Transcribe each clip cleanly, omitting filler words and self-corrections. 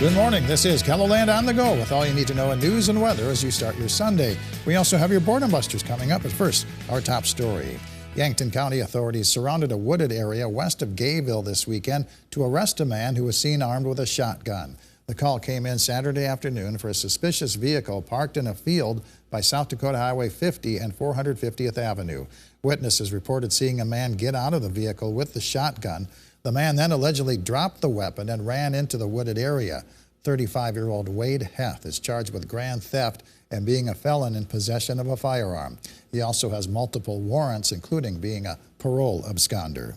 Good morning. This is KELOLAND On The Go with all you need to know in news and weather as you start your Sunday. We also have your Boredom Busters coming up. But first, our top story. Yankton County authorities surrounded a wooded area west of Gayville this weekend to arrest a man who was seen armed with a shotgun. The call came in Saturday afternoon for a suspicious vehicle parked in a field by South Dakota Highway 50 and 450th Avenue. Witnesses reported seeing a man get out of the vehicle with the shotgun. The man then allegedly dropped the weapon and ran into the wooded area. 35-year-old Wade Heth is charged with grand theft and being a felon in possession of a firearm. He also has multiple warrants, including being a parole absconder.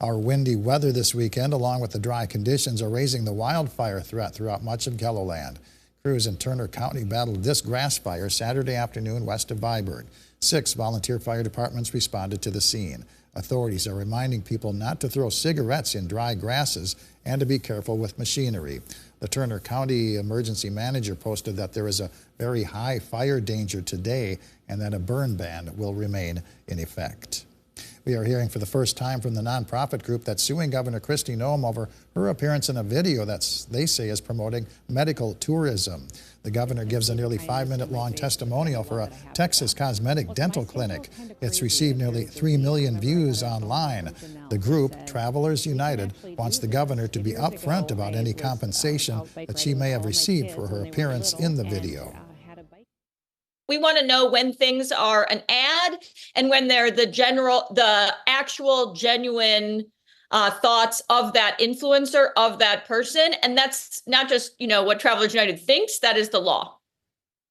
Our windy weather this weekend, along with the dry conditions, are raising the wildfire threat throughout much of KELOLAND. Crews in Turner County battled this grass fire Saturday afternoon west of Viborg. 6 volunteer fire departments responded to the scene. Authorities are reminding people not to throw cigarettes in dry grasses and to be careful with machinery. The Turner County emergency manager posted that there is a very high fire danger today and that a burn ban will remain in effect. We are hearing for the first time from the nonprofit group that's suing Governor Kristi Noem over her appearance in a video that they say is promoting medical tourism. The governor gives a nearly 5-minute-long testimonial for a Texas cosmetic dental clinic. It's received nearly 3 million views online. The group, Travelers United, wants the governor to be upfront about any compensation that she may have received for her appearance in the video. We want to know when things are an ad and when they're the actual genuine thoughts of that influencer, of that person. And that's not just, what Travelers United thinks, that is the law.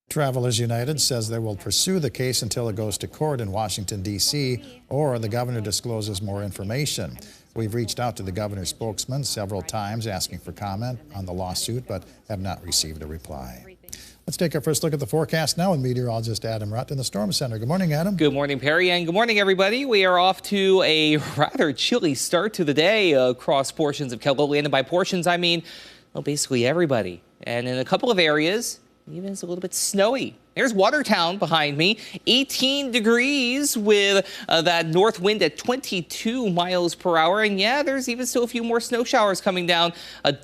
Travelers United says they will pursue the case until it goes to court in Washington, D.C., or the governor discloses more information. We've reached out to the governor's spokesman several times asking for comment on the lawsuit, but have not received a reply. Let's take our first look at the forecast now with meteorologist Adam Rutt in the Storm Center. Good morning, Adam. Good morning, Perry, and good morning, everybody. We are off to a rather chilly start to the day across portions of KELOLAND, and by portions, I mean, well, basically everybody. And in a couple of areas, even it's a little bit snowy. There's Watertown behind me, 18 degrees with that north wind at 22 miles per hour. And yeah, there's even still a few more snow showers coming down.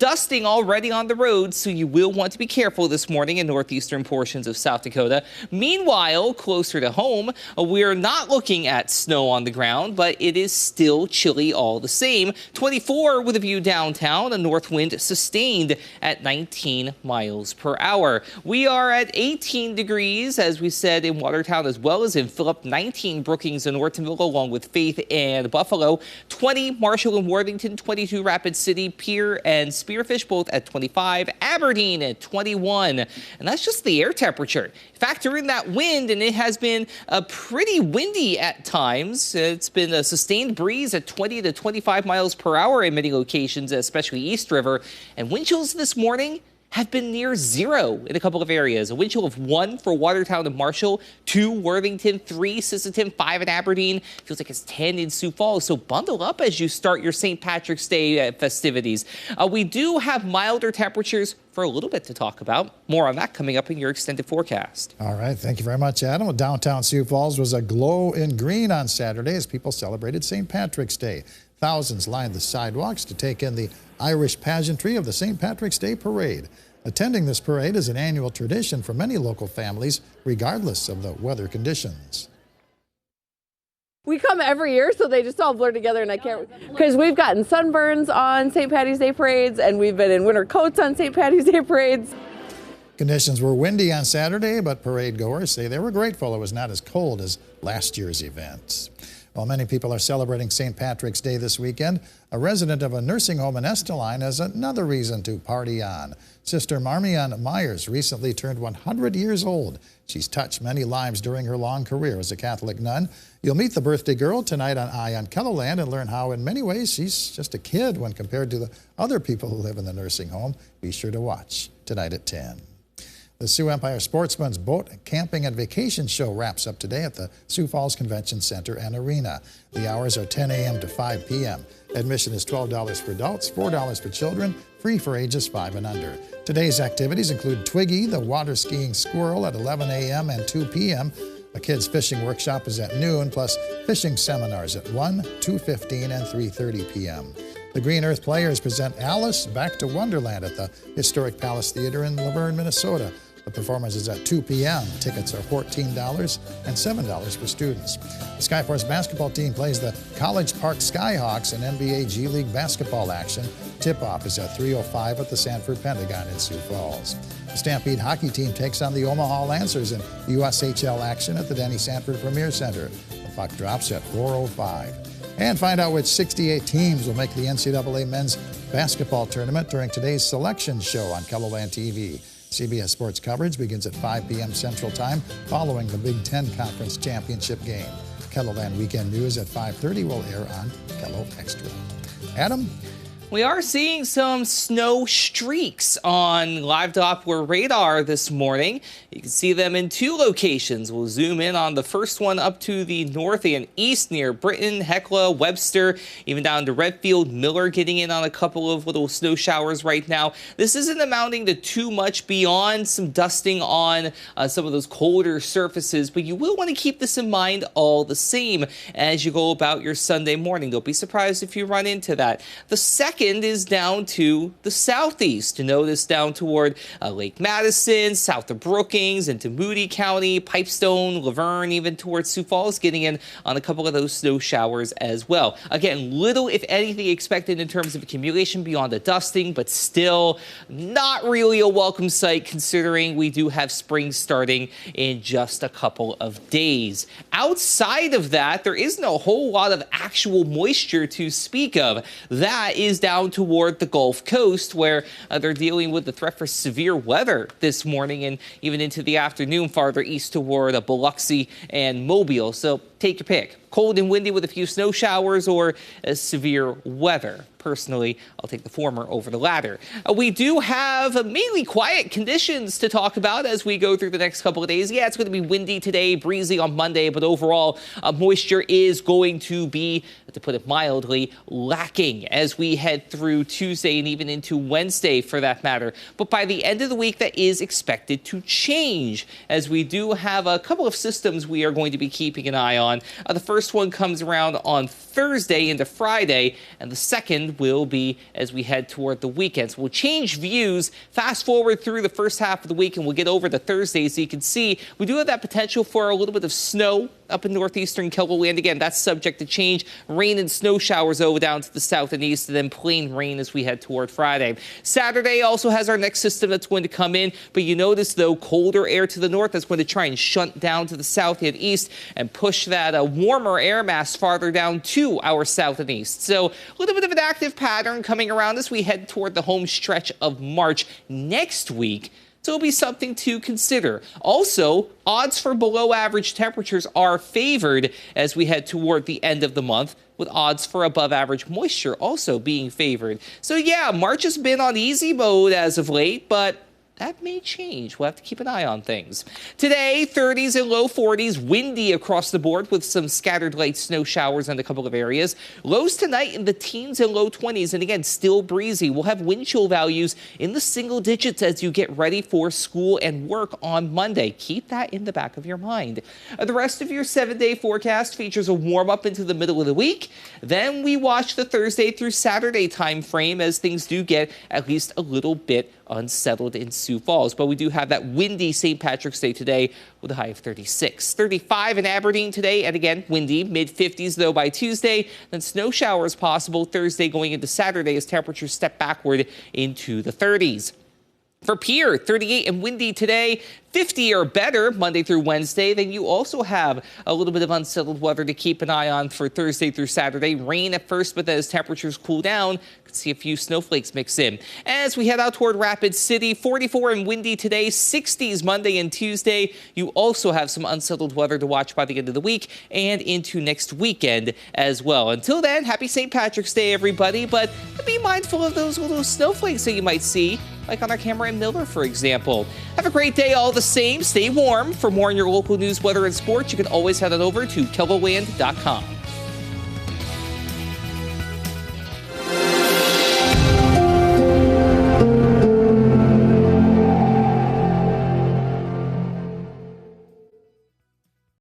Dusting already on the roads, so you will want to be careful this morning in northeastern portions of South Dakota. Meanwhile, closer to home, we're not looking at snow on the ground, but it is still chilly all the same. 24 with a view downtown, a north wind sustained at 19 miles per hour. We are at 18 degrees. As we said, in Watertown as well as in Phillip, 19 Brookings and Ortonville, along with Faith and Buffalo, 20 Marshall and Worthington, 22 Rapid City, Pierre and Spearfish, both at 25, Aberdeen at 21. And that's just the air temperature. Factor in that wind, and it has been pretty windy at times. It's been a sustained breeze at 20 to 25 miles per hour in many locations, especially East River. And wind chills this morning have been near 0 in a couple of areas. A wind chill of 1 for Watertown and Marshall, 2 Worthington, 3 Sisseton, 5 in Aberdeen. Feels like it's 10 in Sioux Falls. So bundle up as you start your St. Patrick's Day festivities. We do have milder temperatures for a little bit to talk about. More on that coming up in your extended forecast. All right. Thank you very much, Adam. Well, downtown Sioux Falls was aglow in green on Saturday as people celebrated St. Patrick's Day. Thousands lined the sidewalks to take in the Irish pageantry of the St. Patrick's Day Parade. Attending this parade is an annual tradition for many local families, regardless of the weather conditions. We come every year, so they just all blur together, and I can't, because we've gotten sunburns on St. Patty's Day parades, and we've been in winter coats on St. Patty's Day parades. Conditions were windy on Saturday, but parade goers say they were grateful it was not as cold as last year's event. While many people are celebrating St. Patrick's Day this weekend, a resident of a nursing home in Esteline has another reason to party on. Sister Marmion Myers recently turned 100 years old. She's touched many lives during her long career as a Catholic nun. You'll meet the birthday girl tonight on Eye on KELOLAND and learn how in many ways she's just a kid when compared to the other people who live in the nursing home. Be sure to watch tonight at 10. The Sioux Empire Sportsman's Boat, Camping, and Vacation Show wraps up today at the Sioux Falls Convention Center and Arena. The hours are 10 a.m. to 5 p.m. Admission is $12 for adults, $4 for children, free for ages 5 and under. Today's activities include Twiggy, the water skiing squirrel, at 11 a.m. and 2 p.m. A kids' fishing workshop is at noon, plus fishing seminars at 1, 2:15, and 3:30 p.m. The Green Earth Players present Alice Back to Wonderland at the historic Palace Theater in Laverne, Minnesota. The performance is at 2 p.m. Tickets are $14 and $7 for students. The Skyforce basketball team plays the College Park Skyhawks in NBA G League basketball action. Tip-off is at 3:05 at the Sanford Pentagon in Sioux Falls. The Stampede hockey team takes on the Omaha Lancers in USHL action at the Denny Sanford Premier Center. The puck drops at 4:05. And find out which 68 teams will make the NCAA men's basketball tournament during today's selection show on KELOLAND TV. CBS Sports coverage begins at 5 p.m. Central Time following the Big Ten Conference Championship game. KELOLAND Weekend News at 5:30 will air on KELO Extra. Adam? We are seeing some snow streaks on live Doppler radar this morning. You can see them in two locations. We'll zoom in on the first one up to the north and east near Britain, Hecla, Webster, even down to Redfield, Miller, getting in on a couple of little snow showers right now. This isn't amounting to too much beyond some dusting on some of those colder surfaces, but you will want to keep this in mind all the same as you go about your Sunday morning. Don't be surprised if you run into that. The second is down to the southeast. You notice down toward Lake Madison, south of Brookings, into Moody County, Pipestone, Laverne, even towards Sioux Falls, getting in on a couple of those snow showers as well. Again, little, if anything, expected in terms of accumulation beyond the dusting, but still not really a welcome sight considering we do have spring starting in just a couple of days. Outside of that, there isn't a whole lot of actual moisture to speak of. That is down toward the Gulf Coast, where they're dealing with the threat for severe weather this morning and even into the afternoon farther east toward Biloxi and Mobile. So take your pick. Cold and windy with a few snow showers or severe weather. Personally, I'll take the former over the latter. We do have mainly quiet conditions to talk about as we go through the next couple of days. Yeah, it's going to be windy today, breezy on Monday, but overall, moisture is going to be, to put it mildly, lacking as we head through Tuesday and even into Wednesday for that matter. But by the end of the week, that is expected to change as we do have a couple of systems we are going to be keeping an eye on. The first one comes around on Thursday into Friday, and the second will be as we head toward the weekend. So we'll change views, fast forward through the first half of the week, and we'll get over to Thursday. So you can see we do have that potential for a little bit of snow up in northeastern KELOLAND. Again, that's subject to change. Rain and snow showers over down to the south and east, and then plain rain as we head toward Friday. Saturday also has our next system that's going to come in, but you notice, though, colder air to the north that's going to try and shunt down to the south and east and push that warmer air mass farther down to our south and east. So a little bit of an active pattern coming around as we head toward the home stretch of March next week. So it'll be something to consider. Also, odds for below average temperatures are favored as we head toward the end of the month, with odds for above average moisture also being favored. So yeah, March has been on easy mode as of late, but that may change. We'll have to keep an eye on things. Today, 30s and low 40s, windy across the board with some scattered light snow showers in a couple of areas. Lows tonight in the teens and low 20s, and again, still breezy. We'll have wind chill values in the single digits as you get ready for school and work on Monday. Keep that in the back of your mind. The rest of your 7-day forecast features a warm up into the middle of the week. Then we watch the Thursday through Saturday time frame as things do get at least a little bit unsettled in Sioux Falls. But we do have that windy St. Patrick's Day today with a high of 36. 35 in Aberdeen today, and again, windy, mid-50s though by Tuesday. Then snow showers possible Thursday going into Saturday as temperatures step backward into the 30s. For Pierre, 38 and windy today, 50 or better Monday through Wednesday. Then you also have a little bit of unsettled weather to keep an eye on for Thursday through Saturday. Rain at first, but then as temperatures cool down, could see a few snowflakes mix in. As we head out toward Rapid City, 44 and windy today, 60s Monday and Tuesday. You also have some unsettled weather to watch by the end of the week and into next weekend as well. Until then, happy St. Patrick's Day, everybody, but be mindful of those little snowflakes that you might see, like on our camera in Miller, for example. Have a great day all the same. Stay warm. For more on your local news, weather, and sports, you can always head on over to KELOLAND.com.